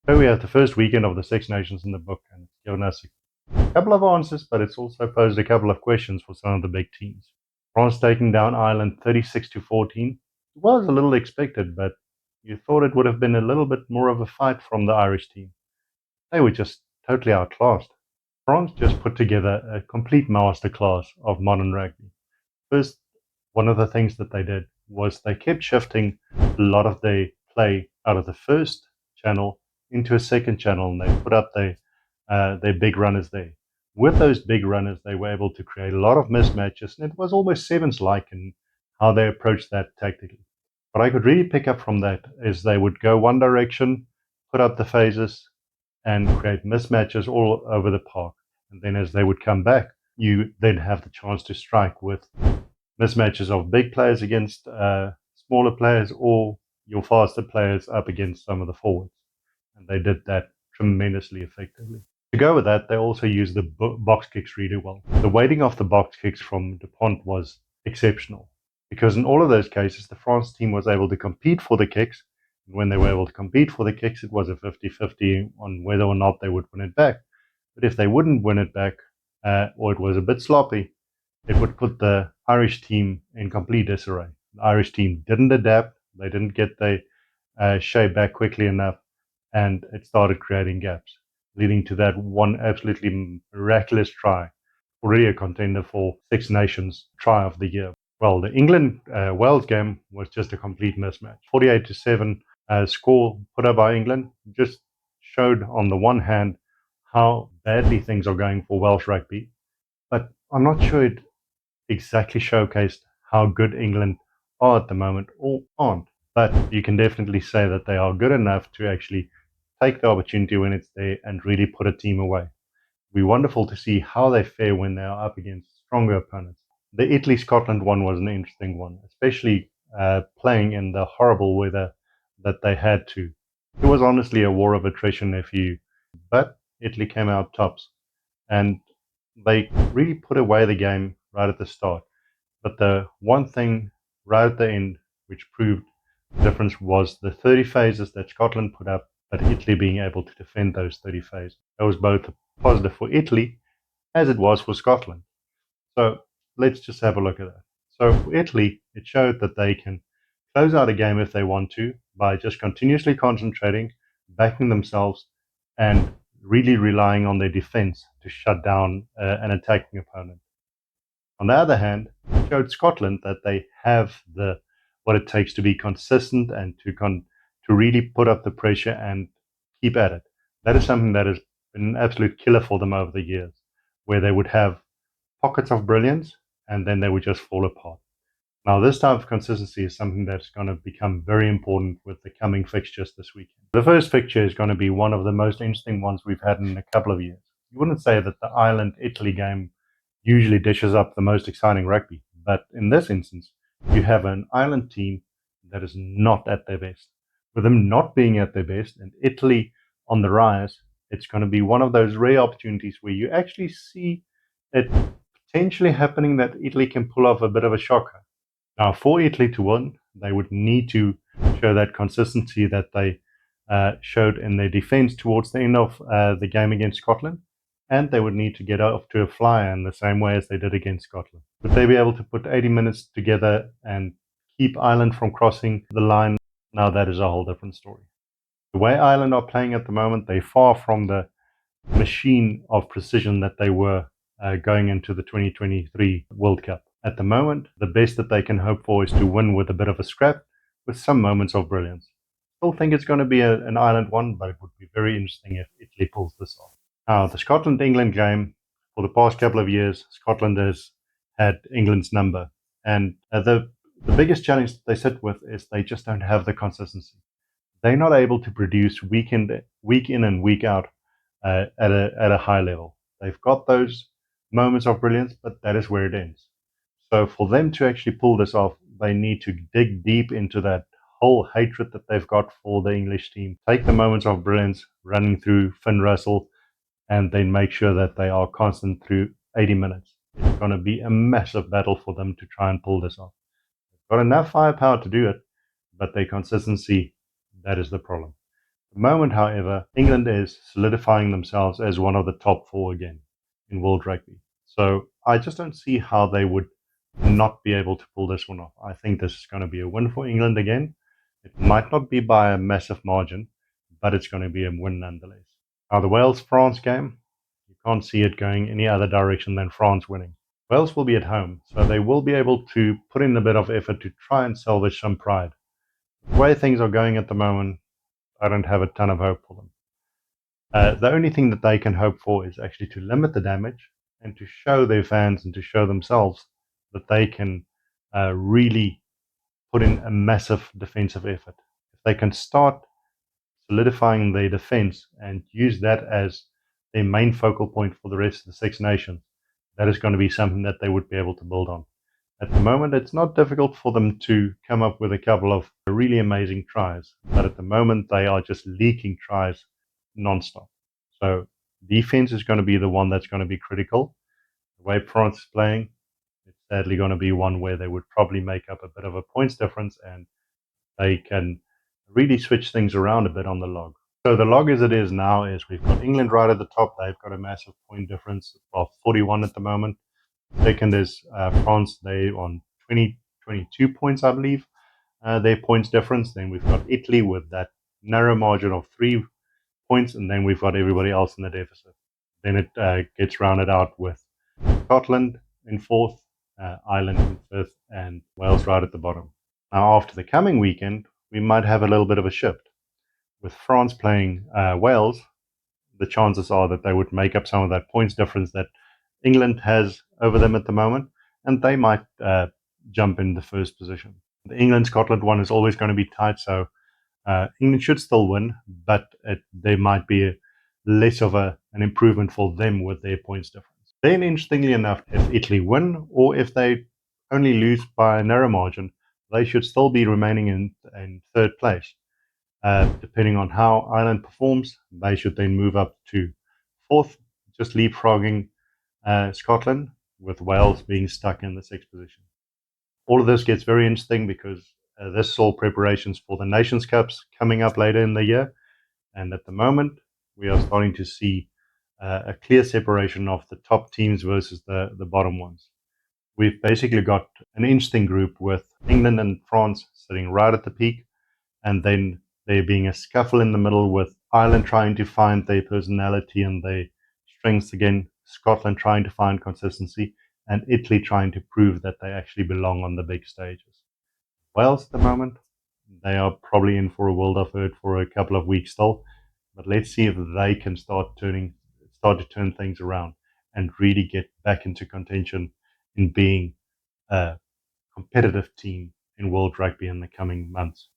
So we have the first weekend of the Six Nations in the book, and it's given us a couple of answers, but it's also posed a couple of questions for some of the big teams. France taking down Ireland 36-14 was a little expected, but you thought it would have been a little bit more of a fight from the Irish team. They were just totally outclassed. France just put together a complete masterclass of modern rugby. First, one of the things that they did was they kept shifting a lot of their play out of the first channel into a second channel, and they put up their big runners there. With those big runners, they were able to create a lot of mismatches, and it was almost sevens-like in how they approached that tactically. What I could really pick up from that is they would go one direction, put up the phases, and create mismatches all over the park. And then as they would come back, you then have the chance to strike with mismatches of big players against smaller players or your faster players up against some of the forwards. And they did that tremendously effectively. To go with that, they also used the box kicks really well. The weighting of the box kicks from Dupont was exceptional because in all of those cases, the France team was able to compete for the kicks. And when they were able to compete for the kicks, it was a 50-50 on whether or not they would win it back. But if they wouldn't win it back, or it was a bit sloppy, it would put the Irish team in complete disarray. The Irish team didn't adapt, they didn't get their shape back quickly enough, and it started creating gaps, leading to that one absolutely miraculous try, already a contender for Six Nations try of the year. Well, the England Wales game was just a complete mismatch. 48-7 score put up by England just showed, on the one hand, how badly things are going for Welsh rugby, but I'm not sure it exactly showcased how good England are at the moment or aren't. But you can definitely say that they are good enough to actually take the opportunity when it's there and really put a team away. It'll be wonderful to see how they fare when they are up against stronger opponents. The Italy Scotland one was an interesting one, especially playing in the horrible weather that they had to. It was honestly a war of attrition, but Italy came out tops. And they really put away the game right at the start. But the one thing right at the end which proved the difference was the 30 phases that Scotland put up, but Italy being able to defend those 30 phases. That was both a positive for Italy as it was for Scotland. So let's just have a look at that. So for Italy, it showed that they can close out a game if they want to by just continuously concentrating, backing themselves, and really relying on their defense to shut down an attacking opponent. On the other hand, it showed Scotland that they have the what it takes to be consistent and to really put up the pressure and keep at it. That is something that has been an absolute killer for them over the years, where they would have pockets of brilliance and then they would just fall apart. Now, this type of consistency is something that's going to become very important with the coming fixtures this weekend. The first fixture is going to be one of the most interesting ones we've had in a couple of years. You wouldn't say that the Ireland Italy game usually dishes up the most exciting rugby, but in this instance, you have an Ireland team that is not at their best. With them not being at their best and Italy on the rise, it's going to be one of those rare opportunities where you actually see it potentially happening that Italy can pull off a bit of a shocker. Now, for Italy to win, they would need to show that consistency that they showed in their defense towards the end of the game against Scotland, and they would need to get off to a flyer in the same way as they did against Scotland. Would they be able to put 80 minutes together and keep Ireland from crossing the line? Now, that is a whole different story. The way Ireland are playing at the moment, they're far from the machine of precision that they were going into the 2023 World Cup. At the moment, the best that they can hope for is to win with a bit of a scrap, with some moments of brilliance. Still think it's going to be an Ireland one, but it would be very interesting if Italy pulls this off. Now, the Scotland-England game, for the past couple of years, Scotland has had England's number. And the biggest challenge that they sit with is they just don't have the consistency. They're not able to produce week in and week out at a high level. They've got those moments of brilliance, but that is where it ends. So for them to actually pull this off, they need to dig deep into that whole hatred that they've got for the English team, take the moments of brilliance running through Finn Russell, and then make sure that they are constant through 80 minutes. It's going to be a massive battle for them to try and pull this off. They've got enough firepower to do it, but their consistency, that is the problem. the moment, however, England is solidifying themselves as one of the top four again in world rugby. So I just don't see how they would not be able to pull this one off. I think this is going to be a win for England again. It might not be by a massive margin, but it's going to be a win nonetheless. Now, the Wales-France game, you can't see it going any other direction than France winning. Wales will be at home, so they will be able to put in a bit of effort to try and salvage some pride. The way things are going at the moment, I don't have a ton of hope for them. The only thing that they can hope for is actually to limit the damage and to show their fans and to show themselves that they can really put in a massive defensive effort. If they can start solidifying their defense and use that as their main focal point for the rest of the Six Nations, that is going to be something that they would be able to build on. At the moment, it's not difficult for them to come up with a couple of really amazing tries, but at the moment, they are just leaking tries non-stop. So defense is going to be the one that's going to be critical. The way France is playing, it's sadly going to be one where they would probably make up a bit of a points difference and they can really switch things around a bit on the log. So the log as it is now is we've got England right at the top. They've got a massive point difference of 41 at the moment. Second is France. They on 22 points, I believe, their points difference. Then we've got Italy with that narrow margin of 3 points, and then we've got everybody else in the deficit. Then it gets rounded out with Scotland in fourth, Ireland in fifth, and Wales right at the bottom. Now, after the coming weekend, we might have a little bit of a shift. With France playing Wales, the chances are that they would make up some of that points difference that England has over them at the moment, and they might jump in the first position. The England-Scotland one is always going to be tight, so England should still win, but there might be less of an improvement for them with their points difference. Then, interestingly enough, if Italy win or if they only lose by a narrow margin, they should still be remaining in third place. Depending on how Ireland performs, they should then move up to fourth, just leapfrogging Scotland, with Wales being stuck in the sixth position. All of this gets very interesting because this is all preparations for the Nations Cups coming up later in the year. And at the moment, we are starting to see a clear separation of the top teams versus the bottom ones. We've basically got an interesting group with England and France sitting right at the peak, and then there being a scuffle in the middle with Ireland trying to find their personality and their strengths again, Scotland trying to find consistency, and Italy trying to prove that they actually belong on the big stages. Wales at the moment, they are probably in for a world of hurt for a couple of weeks still, but let's see if they can start to turn things around and really get back into contention in being a competitive team in world rugby in the coming months.